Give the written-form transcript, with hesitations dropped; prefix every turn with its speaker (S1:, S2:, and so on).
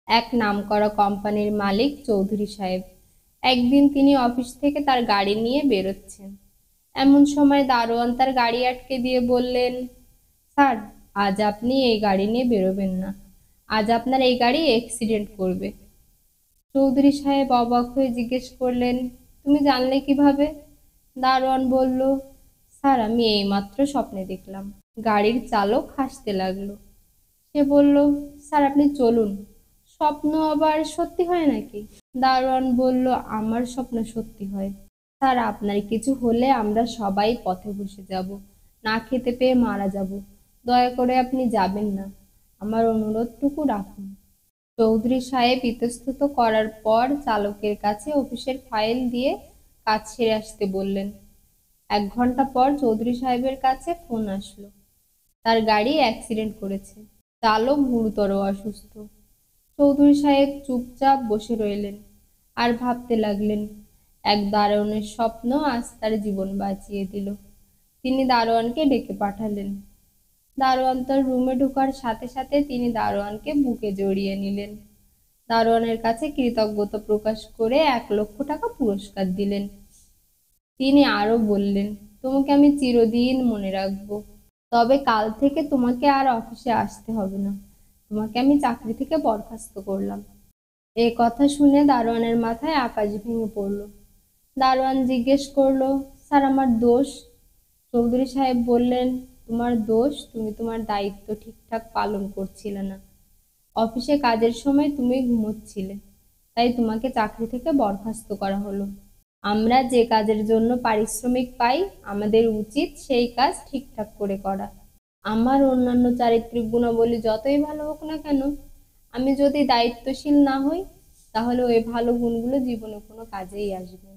S1: এক নামকরা কোম্পানির মালিক চৌধুরী সাহেব। একদিন তিনি অফিস থেকে তার গাড়ি নিয়ে বেরোচ্ছেন। এমন সময় দারোয়ান তার গাড়ি আটকে দিয়ে বললেন, স্যার, আজ আপনি এই গাড়ি নিয়ে বেরোবেন না। আজ আপনার এই গাড়ি অ্যাক্সিডেন্ট করবে। চৌধুরী সাহেব অবাক হয়ে জিজ্ঞেস করলেন, তুমি জানলে কিভাবে? দারোয়ান বলল, স্যার, আমি এইমাত্র স্বপ্নে দেখলাম। গাড়ির চালক হাসতে লাগলো। সে বলল, স্যার, আপনি চলুন, স্বপ্ন আবার সত্যি হয় নাকি? দারোয়ান বলল, আমার স্বপ্ন সত্যি হয়। স্যার, আপনার কিছু হলে আমরা সবাই পথে বসে যাব, না খেতে পেয়ে মারা যাব। দয়া করে আপনি যাবেন না, আমার অনুরোধটুকু রাখুন। চৌধুরী সাহেব ইতস্তত করার পর চালকের কাছে অফিসের ফাইল দিয়ে কাজ সেরে আসতে বললেন। 1 ঘন্টা পর চৌধুরী সাহেবের কাছে ফোন আসলো। তার গাড়ি অ্যাক্সিডেন্ট করেছে, চালক গুরুতর অসুস্থ। চৌধুরী সাহেব চুপচাপ বসে রইলেন আর ভাবতে লাগলেন, এক দারোয়ানের স্বপ্ন আজ তার জীবন বাঁচিয়ে দিল। তিনি দারোয়ানকে ডেকে পাঠালেন। দারোয়ান তার রুমে ঢোকার সাথে সাথে তিনি দারোয়ানকে বুকে জড়িয়ে নিলেন। দারোয়ানের কাছে কৃতজ্ঞতা প্রকাশ করে 1 লক্ষ টাকা পুরস্কার দিলেন। তিনি আরো বললেন, তোমাকে আমি চিরদিন মনে রাখবো। তবে কাল থেকে তোমাকে আর অফিসে আসতে হবে না। তোমাকে আমি চাকরি থেকে বরখাস্ত করলাম। এ কথা শুনে দারোয়ানের মাথায় আকাশ ভেঙে পড়ল। দারোয়ান জিজ্ঞেস করলো, স্যার, আমার দোষ? চৌধুরী সাহেব বললেন, তোমার দোষ, তুমি তোমার দায়িত্ব ঠিকঠাক পালন করছিলে না। অফিসে কাজের সময় তুমি ঘুমোচ্ছিলে, তাই তোমাকে চাকরি থেকে বরখাস্ত করা হলো। আমরা যে কাজের জন্য পারিশ্রমিক পাই, আমাদের উচিত সেই কাজ ঠিকঠাক করে করা। আমার অন্যান্য চারিত্রিক গুণাবলী যতই ভালো হোক না কেন, আমি যদি দায়িত্বশীল না হই, তাহলে ওই ভালো গুণগুলো জীবনে কোনো কাজেই আসবে না।